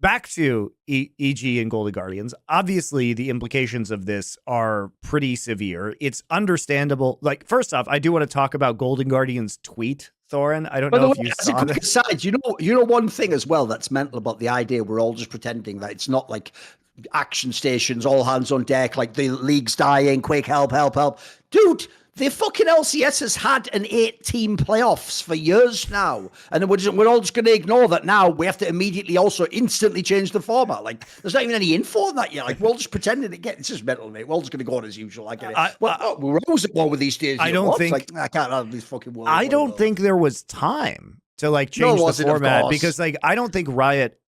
back to EG and Golden Guardians. Obviously, the implications of this are pretty severe. It's understandable. Like, first off, I do want to talk about Golden Guardians' tweet, Thorin. I don't know if you saw this. Aside, you know one thing as well that's mental about the idea we're all just pretending that it's not like action stations, all hands on deck, like the league's dying, quick, help. Dude, the fucking LCS has had an 8-team playoffs for years now. And we're all just going to ignore that now. We have to immediately also instantly change the format. Like, there's not even any info on that yet. Like, we're all just pretending again. It's just mental, mate. We're all just going to go on as usual. I get it. We're always at war with these days. I don't think... Like, I can't have these fucking world. I don't think there was time to, like, change the format. Because, like, I don't think Riot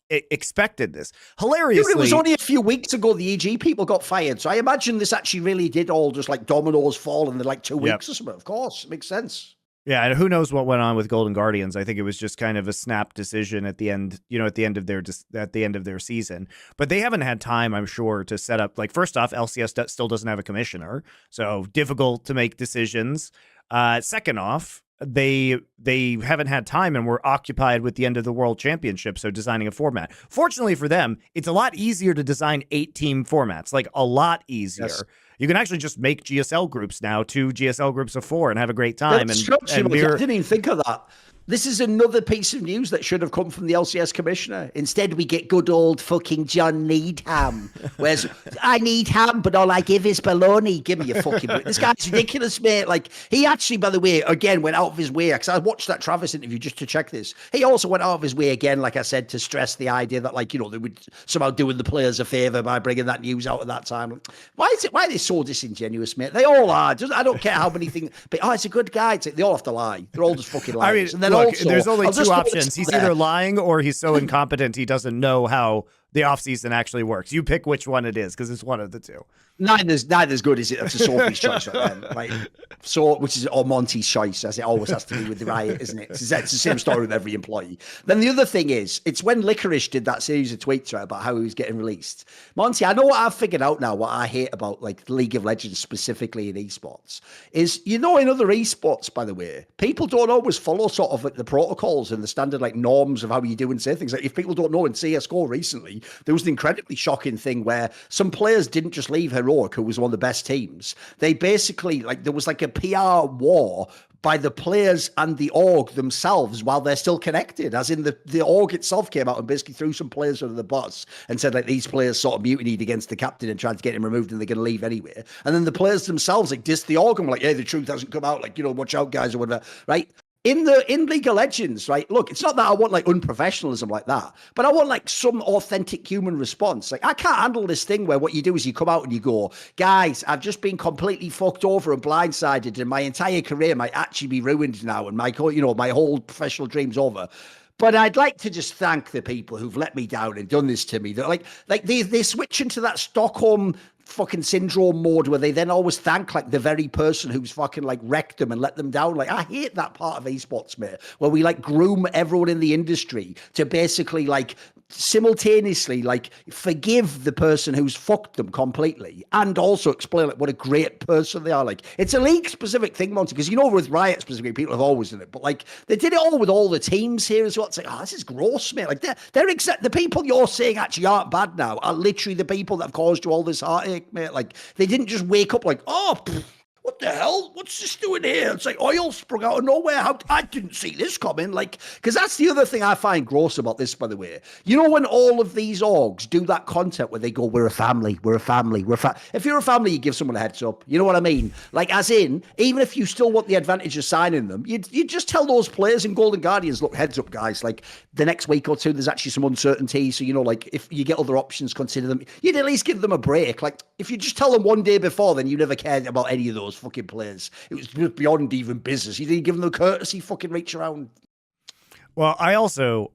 expected this. Hilariously, dude, it was only a few weeks ago the EG people got fired, so I imagine this actually really did all just like dominoes fall in the like 2 weeks or something. Of course, it makes sense. Yeah, and who knows what went on with Golden Guardians? I think it was just kind of a snap decision at the end, at the end of their season. But they haven't had time, I'm sure, to set up. Like, first off, LCS still doesn't have a commissioner, so difficult to make decisions. Second off, they haven't had time and were occupied with the end of the World Championship, so designing a format. Fortunately for them, it's a lot easier to design 8-team formats, like a lot easier. Yes. You can actually just make GSL groups now, 2 GSL groups of 4, and have a great time. I didn't even think of that. This is another piece of news that should have come from the LCS commissioner. Instead, we get good old fucking John Needham. Whereas, I need ham, but all I give is baloney. Give me your fucking... This guy's ridiculous, mate. Like, he actually, by the way, again, went out of his way. Because I watched that Travis interview just to check this. He also went out of his way again, like I said, to stress the idea that, like, they would somehow doing the players a favour by bringing that news out at that time. Why are they so disingenuous, mate? They all are. I don't care how many things... But, it's a good guy. They all have to lie. They're all just fucking liars. I mean, look, there's only 2 options. He's either lying or he's so incompetent he doesn't know how the offseason actually works. You pick which one it is, because it's one of the two. Neither's good, is it? That's a Sophie's choice right then. Right? So, which is or Monte's choice, as it always has to be with the Riot, isn't it? It's the same story with every employee. Then the other thing is, it's when Licorice did that series of tweets about how he was getting released. Monte, I know what I've figured out now, what I hate about like League of Legends specifically in esports, is, in other esports, by the way, people don't always follow sort of like the protocols and the standard like norms of how you do and say things. Like, if people don't know, in CSGO recently, there was an incredibly shocking thing where some players didn't just leave Heroic, who was one of the best teams. They basically, like, there was like a PR war by the players and the org themselves while they're still connected, as in the org itself came out and basically threw some players under the bus and said, like, these players sort of mutinied against the captain and tried to get him removed and they're going to leave anyway. And then the players themselves, like, dissed the org and were like, hey, the truth hasn't come out, like, watch out, guys, or whatever, right? In League of Legends, right? Look, it's not that I want like unprofessionalism like that, but I want like some authentic human response. Like, I can't handle this thing where what you do is you come out and you go, guys, I've just been completely fucked over and blindsided, and my entire career might actually be ruined now, and my whole professional dream's over. But I'd like to just thank the people who've let me down and done this to me. They're like they switch into that Stockholm fucking syndrome mode where they then always thank like the very person who's fucking like wrecked them and let them down. Like, I hate that part of esports, mate, where we like groom everyone in the industry to basically like simultaneously like forgive the person who's fucked them completely and also explain like what a great person they are. Like, it's a league specific thing, Monte, because with Riot specifically, people have always done it, but like they did it all with all the teams here as well. It's like, this is gross, mate. Like, the people you're saying actually aren't bad now are literally the people that have caused you all this heartache, mate. Like, they didn't just wake up like, what the hell? What's this doing here? It's like oil sprung out of nowhere. I didn't see this coming. Like, because that's the other thing I find gross about this, by the way. When all of these orgs do that content where they go, we're a family, if you're a family, you give someone a heads up. You know what I mean? Like, as in, even if you still want the advantage of signing them, you just tell those players in Golden Guardians, look, heads up, guys. Like, the next week or two, there's actually some uncertainty. So, like, if you get other options, consider them. You'd at least give them a break. Like, if you just tell them one day before, then you never cared about any of those fucking players. It was just beyond even business. You didn't give them the courtesy fucking reach around. Well, I also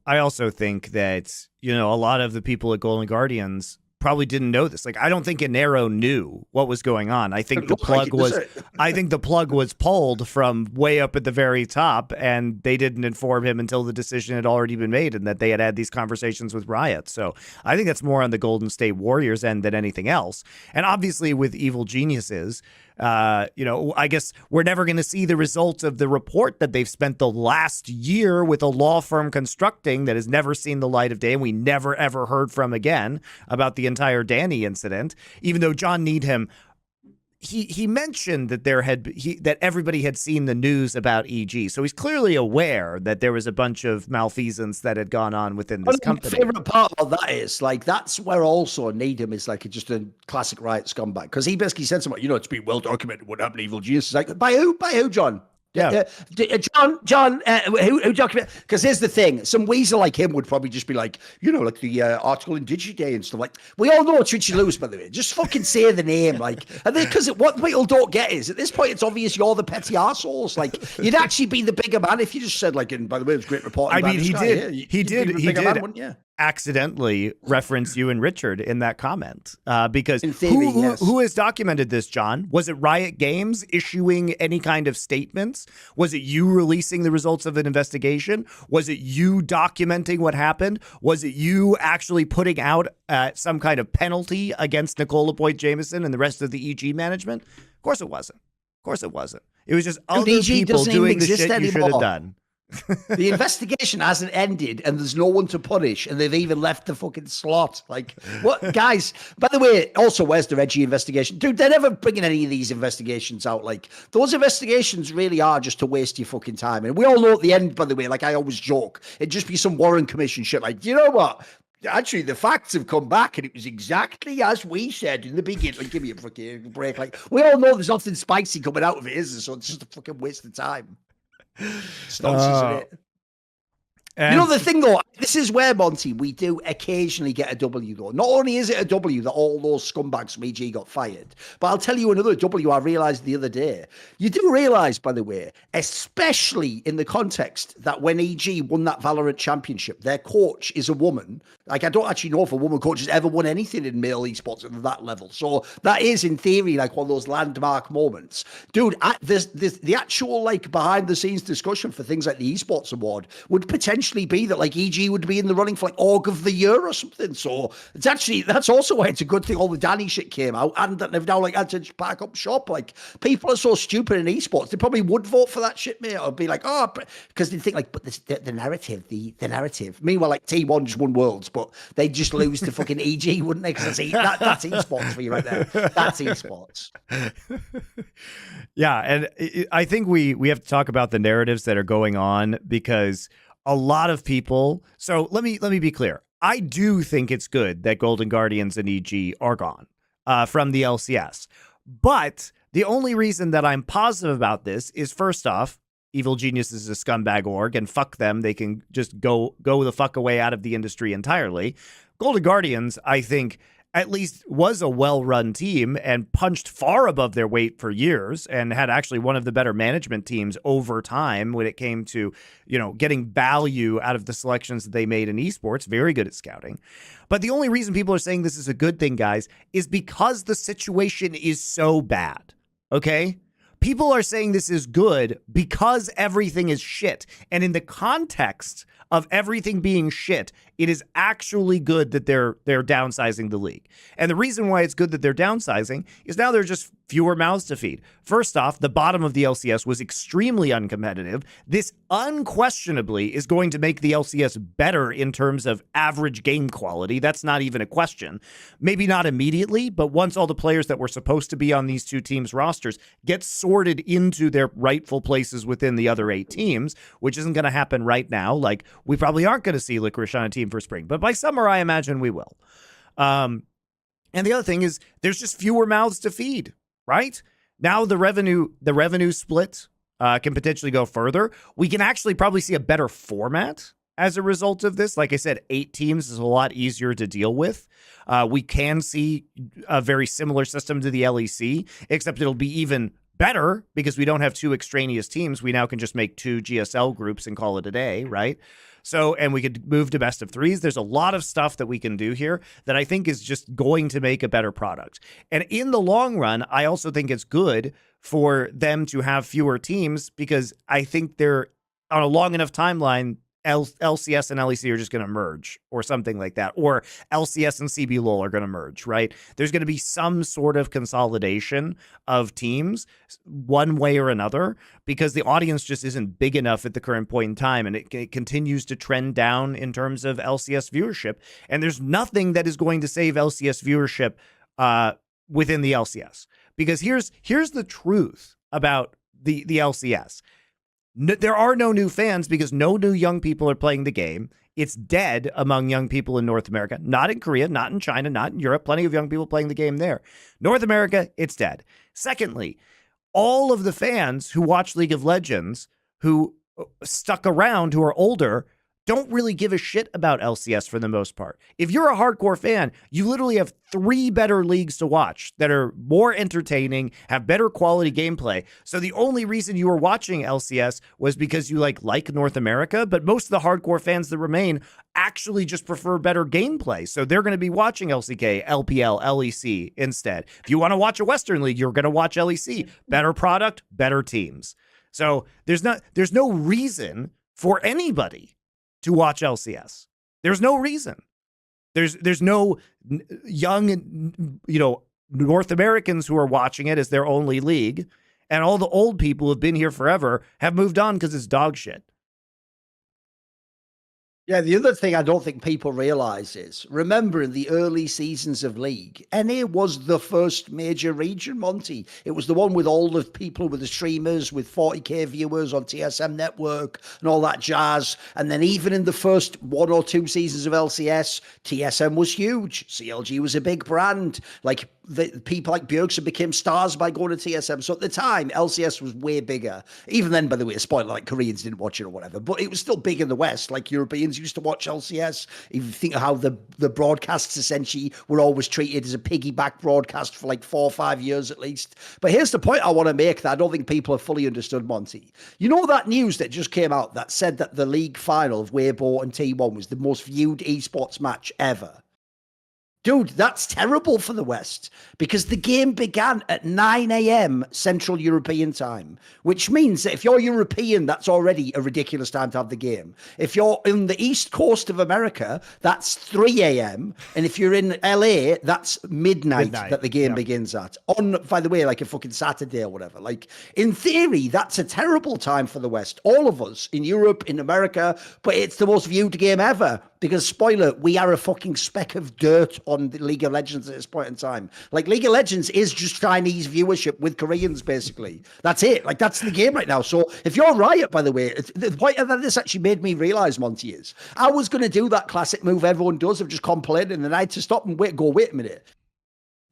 think that, a lot of the people at Golden Guardians probably didn't know this. Like, I don't think Inero knew what was going on. I think the plug was pulled from way up at the very top, and they didn't inform him until the decision had already been made and that they had these conversations with Riot. So I think that's more on the Golden State Warriors end than anything else. And obviously with Evil Geniuses, I guess we're never going to see the results of the report that they've spent the last year with a law firm constructing that has never seen the light of day, and we never ever heard from again about the entire Danny incident. Even though John Needham, he mentioned that that everybody had seen the news about EG, so he's clearly aware that there was a bunch of malfeasance that had gone on within this company. My favorite part of that is like that's where also Needham is like just a classic Riot scumbag, because he basically said something, it's been well documented what happened to Evil Genius. It's like, by who, John? Yeah, John, who document? Because here's the thing: some weasel like him would probably just be like, like the article in DigiDay and stuff. Like, we all know it's Richie Lewis, by the way. Just fucking say the name, like, and then because what people don't get is at this point it's obvious you're the petty arseholes. Like, you'd actually be the bigger man if you just said like, and by the way, it was a great report. I mean, he did accidentally reference you and Richard in that comment, because in theory, who has documented this, John? Was it Riot Games issuing any kind of statements? Was it you releasing the results of an investigation? Was it you documenting what happened? Was it you actually putting out some kind of penalty against Nicole Boyd-Jamieson and the rest of the EG management? Of course it wasn't. It was just other people doing the shit you should have done. The investigation hasn't ended and there's no one to punish, and they've even left the fucking slot. Like, what, guys? By the way, also, where's the Reggie investigation? Dude, they're never bringing any of these investigations out. Like, those investigations really are just to waste your fucking time. And we all know at the end, by the way, like I always joke, it'd just be some Warren Commission shit. Like, you know what? Actually, the facts have come back and it was exactly as we said in the beginning. Like, give me a fucking break. Like, we all know there's nothing spicy coming out of it, is there? So it's just a fucking waste of time. It's nonsense, isn't it? The thing though, this is where, Monty, we do occasionally get a W though. Not only is it a W that all those scumbags from EG got fired, but I'll tell you another W I realised the other day. You do realise, by the way, especially in the context that when EG won that Valorant championship, their coach is a woman. Like, I don't actually know if a woman coach has ever won anything in male esports at that level. So that is, in theory, like one of those landmark moments. Dude, the actual, like, behind-the-scenes discussion for things like the Esports Award would potentially be that, like, EG would be in the running for, like, Org of the Year or something. So it's actually, that's also why it's a good thing all the Danny shit came out, and that they've now, like, had to pack up shop. Like, people are so stupid in esports, they probably would vote for that shit, mate, or be like, oh, because they think, like, but the narrative, the narrative. Meanwhile, like, T1 just won Worlds, but they'd just lose to fucking EG, wouldn't they? Because that's esports for you right there. That's esports. Yeah, and I think we have to talk about the narratives that are going on, because a lot of people. So let me be clear. I do think it's good that Golden Guardians and EG are gone from the LCS, but the only reason that I'm positive about this is, first off, Evil Genius is a scumbag org, and fuck them. They can just go the fuck away out of the industry entirely. Golden Guardians, I think, at least was a well-run team and punched far above their weight for years, and had actually one of the better management teams over time when it came to, getting value out of the selections that they made in esports. Very good at scouting. But the only reason people are saying this is a good thing, guys, is because the situation is so bad. Okay? People are saying this is good because everything is shit. And in the context of everything being shit, it is actually good that they're downsizing the league. And the reason why it's good that they're downsizing is now there are just fewer mouths to feed. First off, the bottom of the LCS was extremely uncompetitive. This unquestionably is going to make the LCS better in terms of average game quality. That's not even a question. Maybe not immediately, but once all the players that were supposed to be on these two teams' rosters get sorted into their rightful places within the other 8 teams, which isn't going to happen right now. Like, we probably aren't going to see Licorice on a team for spring, but by summer, I imagine we will. And the other thing is there's just fewer mouths to feed, right? Now the revenue split can potentially go further. We can actually probably see a better format as a result of this. Like I said, 8 teams is a lot easier to deal with. We can see a very similar system to the LEC, except it'll be even better because we don't have 2 extraneous teams. We now can just make 2 GSL groups and call it a day, right? So, and we could move to best of 3s. There's a lot of stuff that we can do here that I think is just going to make a better product. And in the long run, I also think it's good for them to have fewer teams, because I think they're on a long enough timeline. LCS and LEC are just going to merge or something like that, or LCS and CBLOL are going to merge, right? There's going to be some sort of consolidation of teams one way or another, because the audience just isn't big enough at the current point in time, and it continues to trend down in terms of LCS viewership. And there's nothing that is going to save LCS viewership within the LCS, because here's the truth about the LCS. There are no new fans because no new young people are playing the game. It's dead among young people in North America, not in Korea, not in China, not in Europe. Plenty of young people playing the game there. North America, it's dead. Secondly, all of the fans who watch League of Legends, who stuck around, who are older, don't really give a shit about LCS for the most part. If you're a hardcore fan, you literally have 3 better leagues to watch that are more entertaining, have better quality gameplay. So the only reason you were watching LCS was because you like North America, but most of the hardcore fans that remain actually just prefer better gameplay. So they're going to be watching LCK, LPL, LEC instead. If you want to watch a Western League, you're going to watch LEC. Better product, better teams. So there's no reason for anybody to watch LCS. There's no reason. There's no young, North Americans who are watching it as their only league, and all the old people who have been here forever have moved on because it's dog shit. Yeah, the other thing I don't think people realize is, remember in the early seasons of League, NA was the first major region, Monte. It was the one with all the people, with the streamers, with 40k viewers on TSM network and all that jazz. And then even in the first 1 or 2 seasons of LCS, TSM was huge. CLG was a big brand. Like, the people like Bjergsen became stars by going to TSM. So at the time, LCS was way bigger. Even then, by the way, a spoiler, like Koreans didn't watch it or whatever, but it was still big in the West. Like Europeans used to watch LCS. If you think of how the broadcasts essentially were always treated as a piggyback broadcast for like 4 or 5 years at least. But here's the point I want to make that I don't think people have fully understood, Monte. You know that news that just came out that said that the league final of Weibo and T1 was the most viewed esports match ever? Dude, that's terrible for the West, because the game began at 9 a.m. Central European time, which means that if you're European, that's already a ridiculous time to have the game. If you're in the East Coast of America, that's 3 a.m. And if you're in LA, that's midnight that the game begins at. On, by the way, like a fucking Saturday or whatever. Like, in theory, that's a terrible time for the West. All of us in Europe, in America, but it's the most viewed game ever. Because, spoiler, we are a fucking speck of dirt on the League of Legends at this point in time. Like, League of Legends is just Chinese viewership with Koreans, basically. That's it. Like, that's the game right now. So, if you're Riot, by the way, the point that this actually made me realize, Monte, is I was going to do that classic move everyone does of just complaining, and then I had to stop and wait a minute.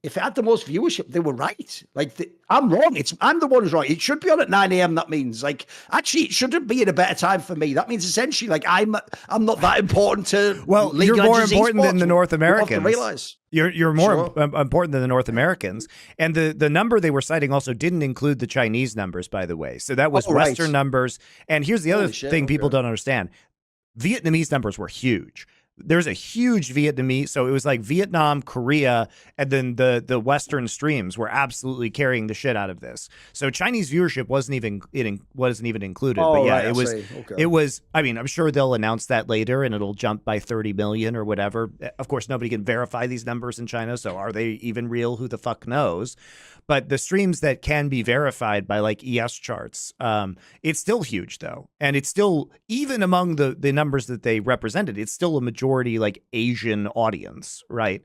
If it had the most viewership, they were right. Like, I'm wrong. I'm the one who's right. It should be on at 9 a.m. That means, like, actually, it shouldn't be at a better time for me. That means essentially, like, I'm not that important to. Well, League you're of more Legends important than the North Americans. Realize. You're more important than the North Americans. And the number they were citing also didn't include the Chinese numbers, by the way. So that was Western numbers. And here's the other thing people don't understand. Vietnamese numbers were huge. There's a huge Vietnamese, so it was like Vietnam, Korea, and then the Western streams were absolutely carrying the shit out of this. So Chinese viewership wasn't even included. But yeah, it was. I mean, I'm sure they'll announce that later, and it'll jump by 30 million or whatever. Of course, nobody can verify these numbers in China, so are they even real? Who the fuck knows? But the streams that can be verified by like ES charts, it's still huge though. And it's still, even among the numbers that they represented, it's still a majority like Asian audience, right?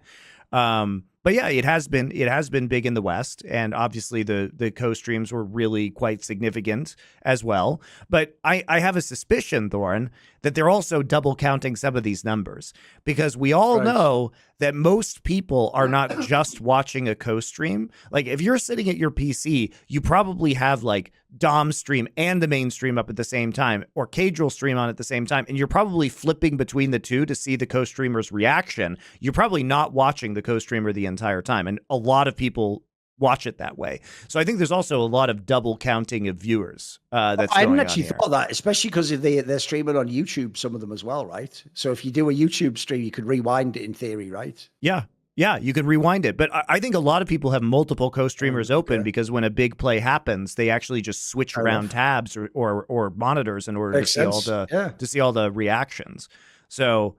But yeah, it has been big in the West, and obviously the co-streams were really quite significant as well. But I have a suspicion, Thorin, that they're also double counting some of these numbers, because we all know that most people are not just watching a co-stream. Like, if you're sitting at your PC, you probably have like Dom stream and the main stream up at the same time, or Cadril stream on at the same time, and you're probably flipping between the two to see the co-streamer's reaction. You're probably not watching the co-streamer the entire time, and a lot of people watch it that way. So I think there's also a lot of double counting of viewers. That's I hadn't going actually on here. thought of that, especially because they're streaming on YouTube, some of them as well, right? So if you do a YouTube stream, you could rewind it in theory, right? Yeah. Yeah, you can rewind it. But I think a lot of people have multiple co-streamers open okay. because when a big play happens, they actually just switch around tabs or monitors in order to Makes see all sense. the Yeah. to see all the reactions. So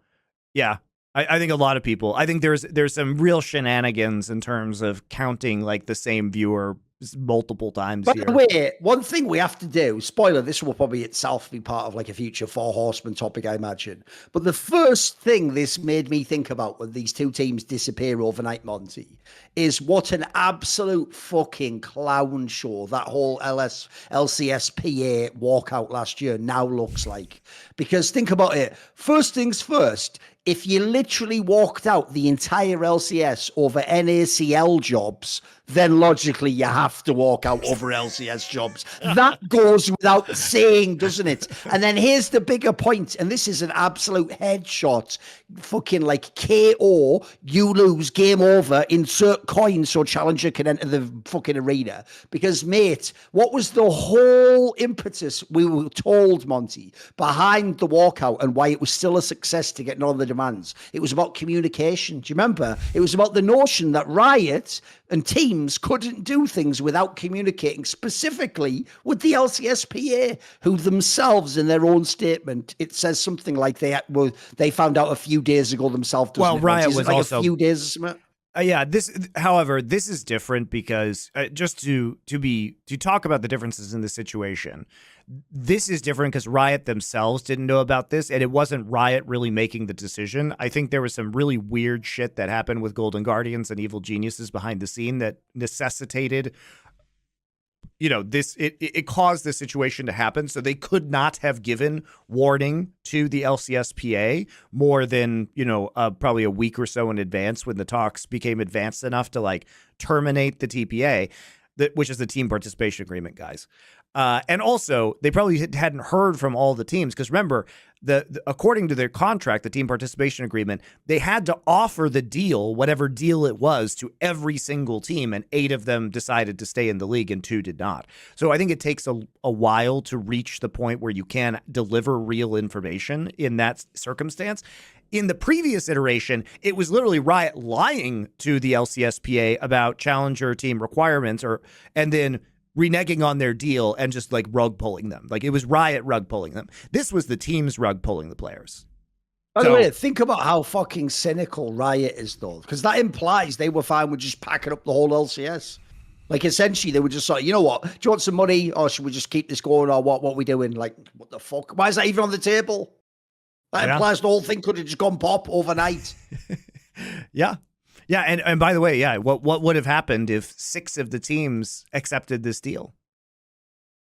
yeah, I think a lot of people. I think there's some real shenanigans in terms of counting like the same viewer multiple times By here. the way, one thing we have to do, spoiler, this will probably itself be part of like a future Four Horsemen topic, I imagine. But the first thing this made me think about when these two teams disappear overnight, Monty, is what an absolute fucking clown show that whole LCSPA walkout last year now looks like. Because think about it. First things first, if you literally walked out the entire LCS over NACL jobs, then logically you have to walk out over LCS jobs. That goes without saying, doesn't it? And then here's the bigger point, and this is an absolute headshot. Fucking like KO, you lose, game over, insert coin so challenger can enter the fucking arena. Because, mate, what was the whole impetus we were told, Monty, behind the walkout and why it was still a success to get on the demands? It was about communication. Do you remember? It was about the notion that Riot and teams couldn't do things without communicating specifically with the LCSPA, who themselves, in their own statement, it says something like they found out a few days ago themselves. Well, Riot was like also a few days or something. Yeah, however, this is different because just to talk about the differences in the situation, this is different because Riot themselves didn't know about this, and it wasn't Riot really making the decision. I think there was some really weird shit that happened with Golden Guardians and Evil Geniuses behind the scene that necessitated, it caused this situation to happen. So they could not have given warning to the LCSPA more than, probably a week or so in advance when the talks became advanced enough to like terminate the TPA, which is the team participation agreement, guys. And also, they probably hadn't heard from all the teams because remember, according to their contract, the team participation agreement, they had to offer the deal, whatever deal it was, to every single team, and 8 of them decided to stay in the league and 2 did not. So I think it takes a while to reach the point where you can deliver real information in that circumstance. In the previous iteration, it was literally Riot lying to the LCSPA about challenger team requirements, and then reneging on their deal and just like rug pulling them. Like it was Riot rug pulling them. This was the team's rug pulling the players. By the way, think about how fucking cynical Riot is, though, because that implies they were fine with just packing up the whole LCS. Like, essentially, they were just like, you know what? Do you want some money, or should we just keep this going, or what are we doing? Like, what the fuck? Why is that even on the table? That implies the whole thing could have just gone pop overnight. Yeah. Yeah, and by the way, what would have happened if 6 of the teams accepted this deal?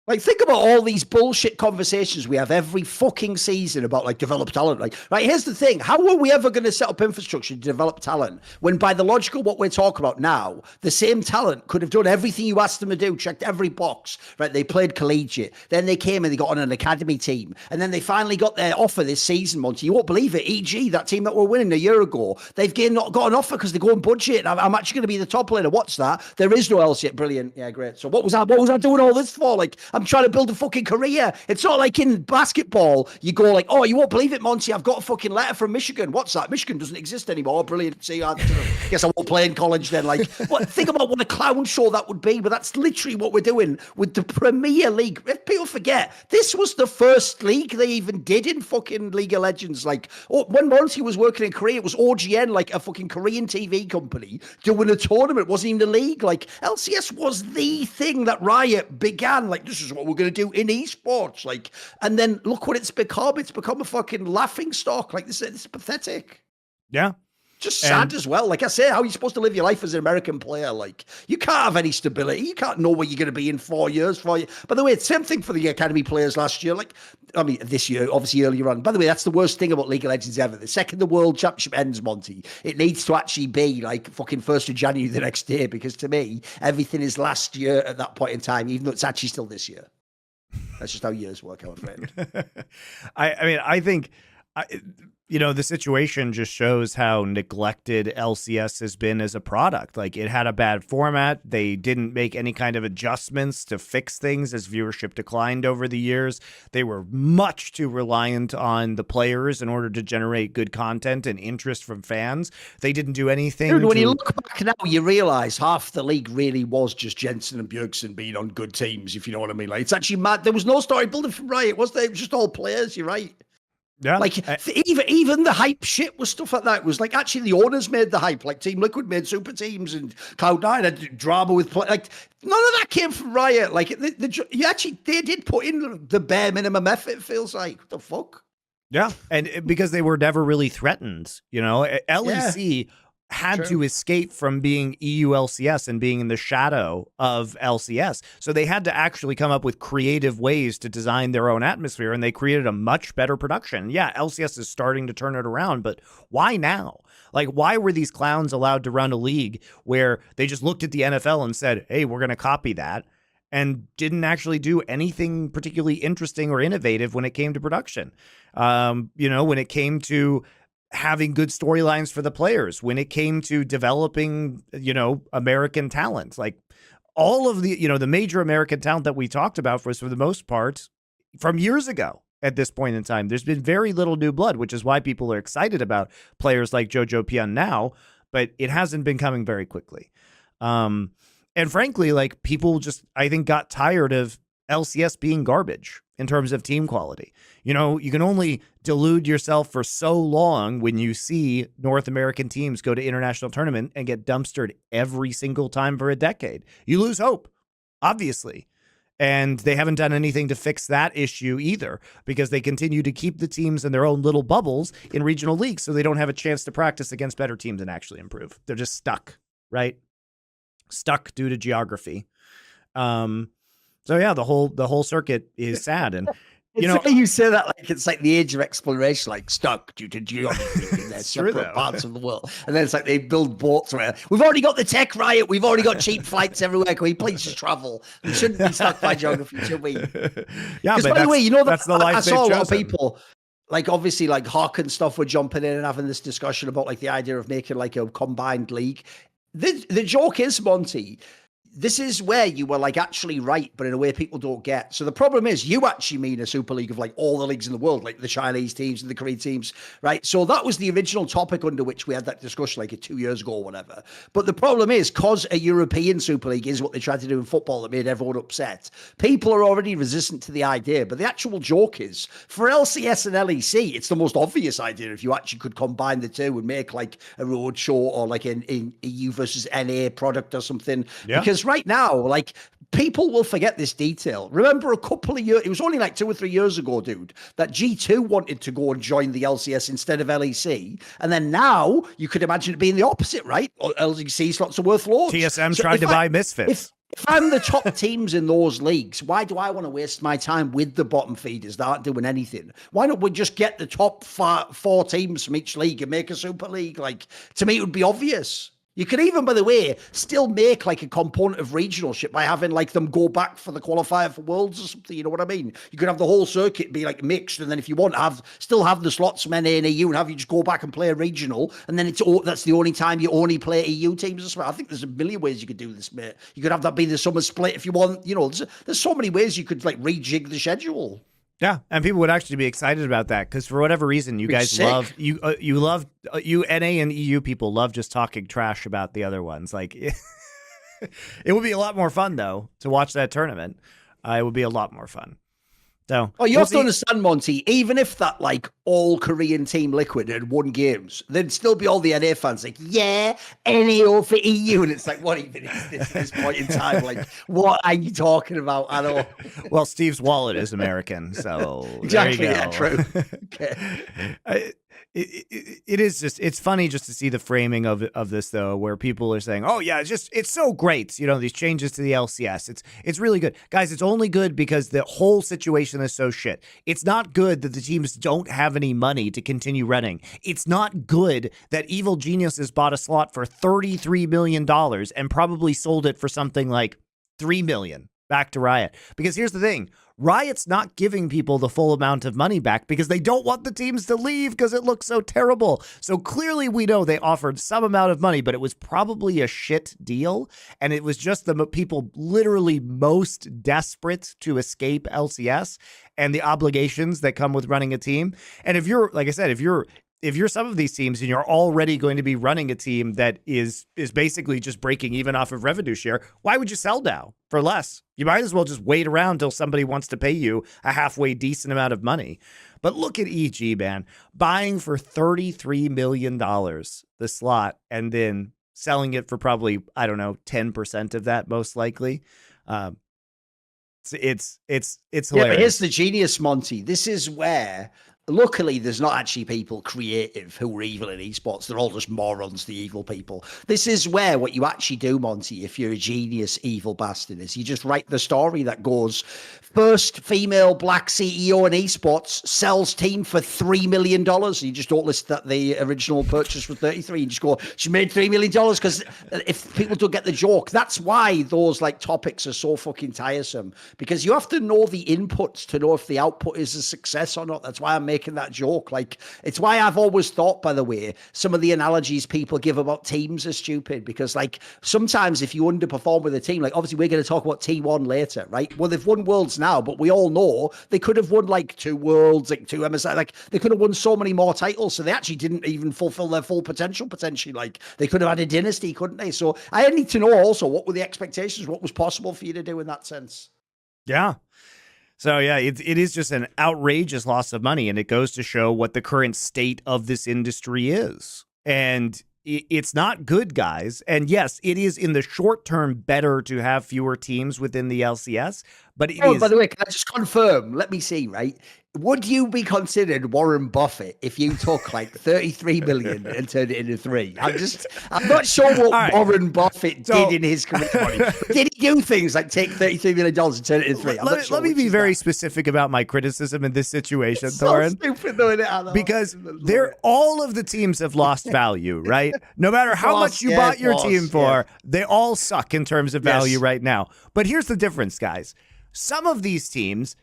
Like, think about all these bullshit conversations we have every fucking season about, like, develop talent. Like, right, here's the thing. How are we ever going to set up infrastructure to develop talent when, by the logical what we're talking about now, the same talent could have done everything you asked them to do, checked every box, right? They played collegiate. Then they came and they got on an academy team. And then they finally got their offer this season, Monty. You won't believe it. EG, that team that were winning a year ago, they've got an offer because they're going budget. I'm actually going to be the top laner. What's that? There is no else yet. Brilliant. Yeah, great. So what was I doing all this for? Like, I'm trying to build a fucking career. It's not like in basketball, you go like, oh, you won't believe it, Monty, I've got a fucking letter from Michigan. What's that? Michigan doesn't exist anymore. Brilliant. See, I guess I won't play in college then. Like, think about what a clown show that would be, but that's literally what we're doing with the Premier League. People forget, this was the first league they even did in fucking League of Legends. Like, when Monty was working in Korea, it was OGN, like a fucking Korean TV company, doing a tournament. It wasn't even a league. Like, LCS was the thing that Riot began. Like, this is what we're going to do in esports. Like, and then look what it's become. It's become a fucking laughing stock. Like, this is pathetic. Yeah. Just sad as well. Like I say, how are you supposed to live your life as an American player? Like, you can't have any stability. You can't know where you're going to be in 4 years. By the way, it's same thing for the academy players last year. Like, I mean, this year, obviously earlier on. By the way, that's the worst thing about League of Legends ever. The second the World Championship ends, Monty, it needs to actually be like fucking 1st of January the next day, because to me, everything is last year at that point in time, even though it's actually still this year. That's just how years work, our friend. I mean, I think The situation just shows how neglected LCS has been as a product. Like, it had a bad format. They didn't make any kind of adjustments to fix things as viewership declined over the years. They were much too reliant on the players in order to generate good content and interest from fans. They didn't do anything. Dude, when you look back now, you realize half the league really was just Jensen and Bjergsen being on good teams, if you know what I mean. Like, it's actually mad. There was no story building from Riot, was there? It was just all players, you're right. Yeah. Like, even the hype shit was stuff like that. It was like, actually, the owners made the hype. Like, Team Liquid made super teams, and Cloud9 had drama with play. Like, none of that came from Riot. Like, they did put in the bare minimum effort, it feels like. What the fuck? Yeah. And because they were never really threatened, LEC had to escape from being EU LCS and being in the shadow of LCS. So they had to actually come up with creative ways to design their own atmosphere, and they created a much better production. Yeah, LCS is starting to turn it around, but why now? Like, why were these clowns allowed to run a league where they just looked at the NFL and said, hey, we're going to copy that, and didn't actually do anything particularly interesting or innovative when it came to production? When it came to having good storylines for the players, when it came to developing, American talent, like all of the, the major American talent that we talked about was, for the most part, from years ago. At this point in time, there's been very little new blood, which is why people are excited about players like Jojo Pion now, but it hasn't been coming very quickly. And frankly, like, people just, I think, got tired of LCS being garbage in terms of team quality. You can only delude yourself for so long when you see North American teams go to international tournament and get dumpstered every single time for a decade. You lose hope, obviously. And they haven't done anything to fix that issue either, because they continue to keep the teams in their own little bubbles in regional leagues, so they don't have a chance to practice against better teams and actually improve. They're just stuck, right? Stuck due to geography. So yeah, the whole circuit is sad. And you say that like it's like the age of exploration, like stuck due to geography in their separate parts of the world. And then it's like they build boats where we've already got the tech, Riot. We've already got cheap flights everywhere. Can we please just travel? We shouldn't be stuck by geography, should we? Yeah, but by the way, that's the life I saw a lot of chosen. people, like, obviously, like Hawk and stuff were jumping in and having this discussion about like the idea of making like a combined league. The joke is, Monte, this is where you were like actually right, but in a way people don't get. So the problem is you actually mean a super league of like all the leagues in the world, like the Chinese teams and the Korean teams, right? So that was the original topic under which we had that discussion like 2 years ago or whatever. But the problem is, because a European super league is what they tried to do in football that made everyone upset, people are already resistant to the idea. But the actual joke is, for LCS and LEC, it's the most obvious idea if you actually could combine the two and make like a road show or like an EU versus NA product or something. Yeah. Because right now, like, people will forget this detail. Remember a couple of years, it was only like 2 or 3 years ago, dude, that G2 wanted to go and join the LCS instead of LEC. And then now you could imagine it being the opposite, right? LEC slots are worth loads. TSM tried to buy Misfits. If I'm the top teams in those leagues, why do I want to waste my time with the bottom feeders that aren't doing anything? Why don't we just get the top 4 teams from each league and make a super league? Like, to me, it would be obvious. You could even, by the way, still make like a component of regionalship by having like them go back for the qualifier for Worlds or something. You know what I mean? You could have the whole circuit be like mixed, and then if you want, still have the slots from NA and EU, and have you just go back and play a regional, and then that's the only time you only play EU teams as well. I think there's a million ways you could do this, mate. You could have that be the summer split if you want. There's so many ways you could like rejig the schedule. Yeah, and people would actually be excited about that, because for whatever reason, you guys love NA and EU people love just talking trash about the other ones. Like, it would be a lot more fun though to watch that tournament. It would be a lot more fun. So, you have to understand, Monte, even if that like all Korean team Liquid had won games, there'd still be all the NA fans like, yeah, NA over EU. And it's like, what even is this at this point in time? Like, what are you talking about? I know. Well, Steve's wallet is American, so exactly, there you go. Yeah, true. Okay. It is just, it's funny just to see the framing of this though, where people are saying, oh yeah, it's so great, these changes to the LCS, it's really good. Guys, it's only good because the whole situation is so shit. It's not good that the teams don't have any money to continue running. It's not good that Evil Geniuses bought a slot for $33 million and probably sold it for something like $3 million back to Riot. Because here's the thing, Riot's not giving people the full amount of money back because they don't want the teams to leave because it looks so terrible. So clearly we know they offered some amount of money, but it was probably a shit deal. And it was just the people literally most desperate to escape LCS and the obligations that come with running a team. And if you're, like I said, if you're some of these teams and you're already going to be running a team that is basically just breaking even off of revenue share, why would you sell now for less? You might as well just wait around until somebody wants to pay you a halfway decent amount of money. But look at EG, man, buying for $33 million the slot and then selling it for probably, I don't know, 10% of that, most likely. It's hilarious. Yeah, but here's the genius, Monty. This is where, luckily, there's not actually people creative who are evil in esports. They're all just morons, the evil people. This is where what you actually do, Monty, if you're a genius evil bastard, is you just write the story that goes, first female black CEO in esports sells team for $3 million. You just don't list that the original purchase was 33. You just go, she made $3 million, because if people don't get the joke, that's why those like topics are so fucking tiresome, because you have to know the inputs to know if the output is a success or not. That's why I'm making that joke. Like, it's why I've always thought, by the way, some of the analogies people give about teams are stupid, because like sometimes if you underperform with a team, like obviously we're going to talk about T1 later, right? Well, they've won worlds now, but we all know they could have won like 2 worlds, like 2 MSI, like they could have won so many more titles, so they actually didn't even fulfill their full potential potentially. Like they could have had a dynasty, couldn't they? So I need to know also, what were the expectations, what was possible for you to do in that sense? Yeah. So, yeah, it is just an outrageous loss of money, and it goes to show what the current state of this industry is. And it's not good, guys. And yes, it is in the short term better to have fewer teams within the LCS, but it is... By the way, can I just confirm? Let me see, right? Would you be considered Warren Buffett if you took like 33 million and turned it into 3? I'm not sure what right. Warren Buffett did in his career. Did he do things like take $33 million and turn it into 3? Let me be very specific about my criticism in this situation, Thorin. So stupid, though, isn't it? Because all of the teams have lost value, right? No matter how much you bought your team for, they all suck in terms of value right now. But here's the difference, guys. Some of these teams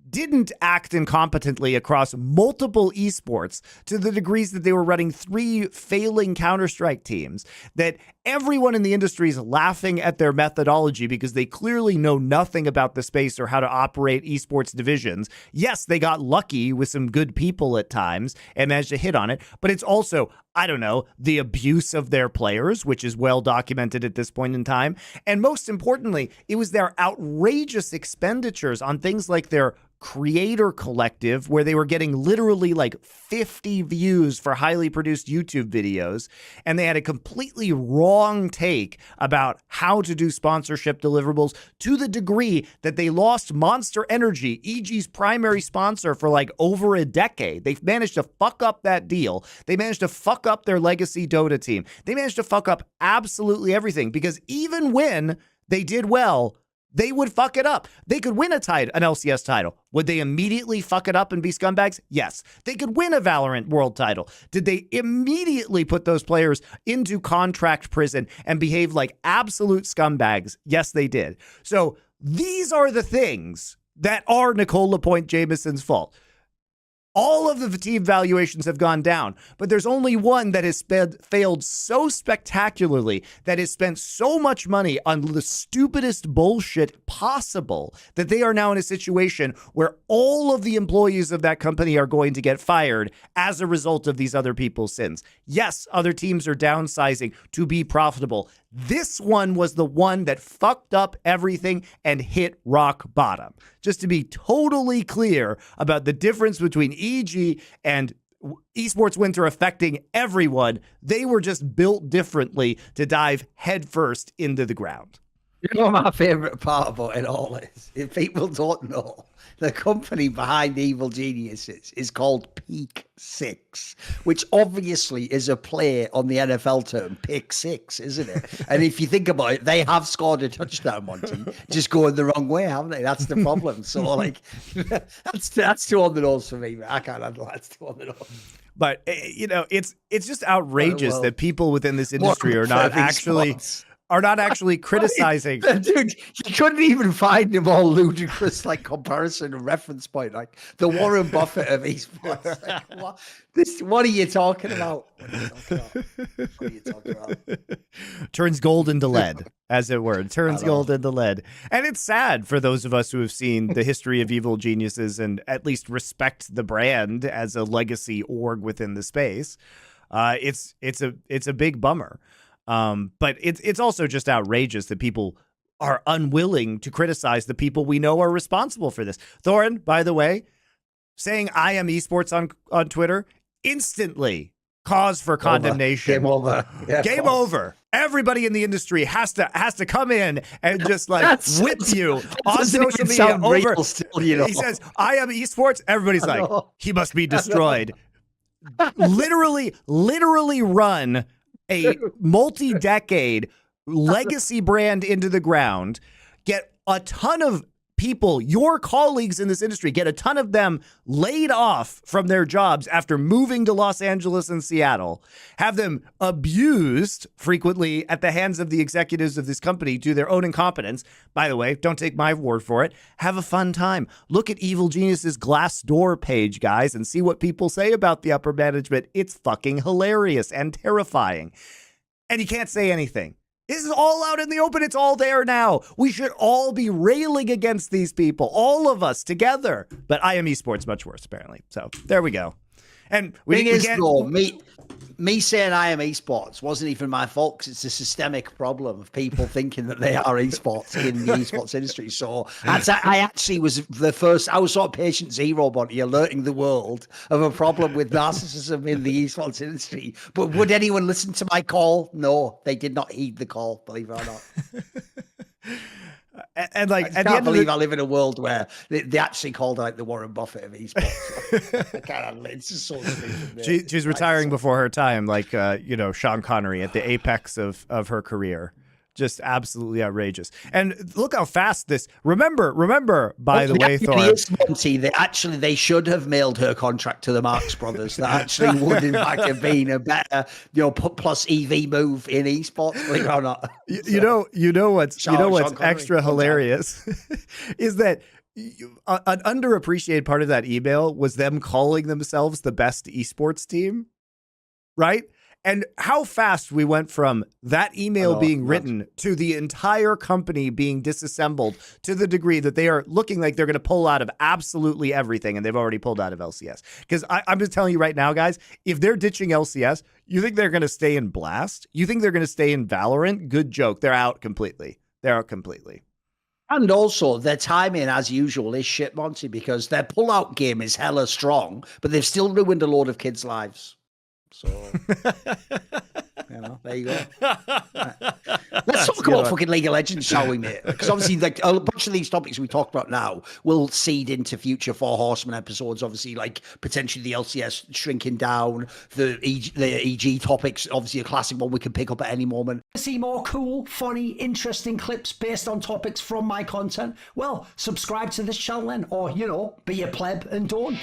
didn't act incompetently across multiple esports to the degrees that they were running 3 failing Counter-Strike teams, that everyone in the industry is laughing at their methodology because they clearly know nothing about the space or how to operate esports divisions. Yes, they got lucky with some good people at times and managed to hit on it, but it's also, I don't know, the abuse of their players, which is well documented at this point in time. And most importantly, it was their outrageous expenditures on things like their creator collective, where they were getting literally like 50 views for highly produced YouTube videos, and they had a completely wrong take about how to do sponsorship deliverables, to the degree that they lost Monster Energy, EG's primary sponsor, for like over a decade. They've managed to fuck up that deal. They managed to fuck up their legacy Dota team. They managed to fuck up absolutely everything, because even when they did well, they would fuck it up. They could win an LCS title. Would they immediately fuck it up and be scumbags? Yes. They could win a Valorant world title. Did they immediately put those players into contract prison and behave like absolute scumbags? Yes, they did. So these are the things that are Nicole LaPointe Jameson's fault. All of the team valuations have gone down, but there's only one that has failed so spectacularly, that has spent so much money on the stupidest bullshit possible, that they are now in a situation where all of the employees of that company are going to get fired as a result of these other people's sins. Yes, other teams are downsizing to be profitable. This one was the one that fucked up everything and hit rock bottom. Just to be totally clear about the difference between EG and esports winter affecting everyone, they were just built differently to dive headfirst into the ground. You know, my favorite part about it all is, if people don't know, the company behind Evil Geniuses is called Peak Six, which obviously is a play on the NFL term pick six, isn't it? And if you think about it, they have scored a touchdown, Monty, just going the wrong way, haven't they? That's the problem. So, like, that's 2 on the nose for me. I can't handle that. That's 2 on the nose. But, you know, it's just outrageous that people within this industry are not actually are not actually criticizing. Dude, you couldn't even find a more ludicrous like comparison and reference point, like the Warren Buffett of esports. Like, what are you talking about? What are you talking about? Turns gold into lead, as it were. Turns gold into lead. And it's sad for those of us who have seen the history of Evil Geniuses and at least respect the brand as a legacy org within the space. It's a big bummer. But it's also just outrageous that people are unwilling to criticize the people we know are responsible for this. Thorin, by the way, saying I am esports on Twitter, instantly cause for condemnation. Game over. Yeah, Game over. Everybody in the industry has to come in and just like whip you on social media over. Still, you know. He says, I am esports. Everybody's like, he must be destroyed. literally run a multi-decade legacy brand into the ground, get a ton of people, your colleagues in this industry, get a ton of them laid off from their jobs after moving to Los Angeles and Seattle, have them abused frequently at the hands of the executives of this company due to their own incompetence. By the way, don't take my word for it. Have a fun time. Look at Evil Genius's Glassdoor page, guys, and see what people say about the upper management. It's fucking hilarious and terrifying. And you can't say anything. This is all out in the open. It's all there now. We should all be railing against these people, all of us together. But I am esports much worse, apparently. So there we go. And me saying I am esports wasn't even my fault, because it's a systemic problem of people thinking that they are esports in the esports industry. So I actually was the first. I was sort of patient zero, Monte, alerting the world of a problem with narcissism in the esports industry. But would anyone listen to my call? No, they did not heed the call, believe it or not. And like, I can't believe I live in a world where they actually called like the Warren Buffett of esports. I can't handle it. It's just so stupid. She's retiring before her time, like Sean Connery at the apex of her career. Just absolutely outrageous. And look how fast this. Remember. By the way, Thor, Monte, they should have mailed her contract to the Marx Brothers. That actually would in fact have been a better, plus EV move in esports. Believe it or not. You know what's extra hilarious is that an underappreciated part of that email was them calling themselves the best esports team, right? And how fast we went from that email being written to the entire company being disassembled to the degree that they are looking like they're going to pull out of absolutely everything. And they've already pulled out of LCS. Because I'm just telling you right now, guys, if they're ditching LCS, you think they're going to stay in Blast? You think they're going to stay in Valorant? Good joke. They're out completely. And also, their timing, as usual, is shit, Monty, because their pull-out game is hella strong, but they've still ruined a load of kids' lives. So, there you go. Right. Let's talk about fucking League of Legends, shall we, mate? Because obviously, like a bunch of these topics we talked about now will seed into future Four Horsemen episodes. Obviously, like potentially the LCS shrinking down, the EG topics. Obviously, a classic one we can pick up at any moment. See more cool, funny, interesting clips based on topics from my content? Well, subscribe to this channel then, or be a pleb and don't.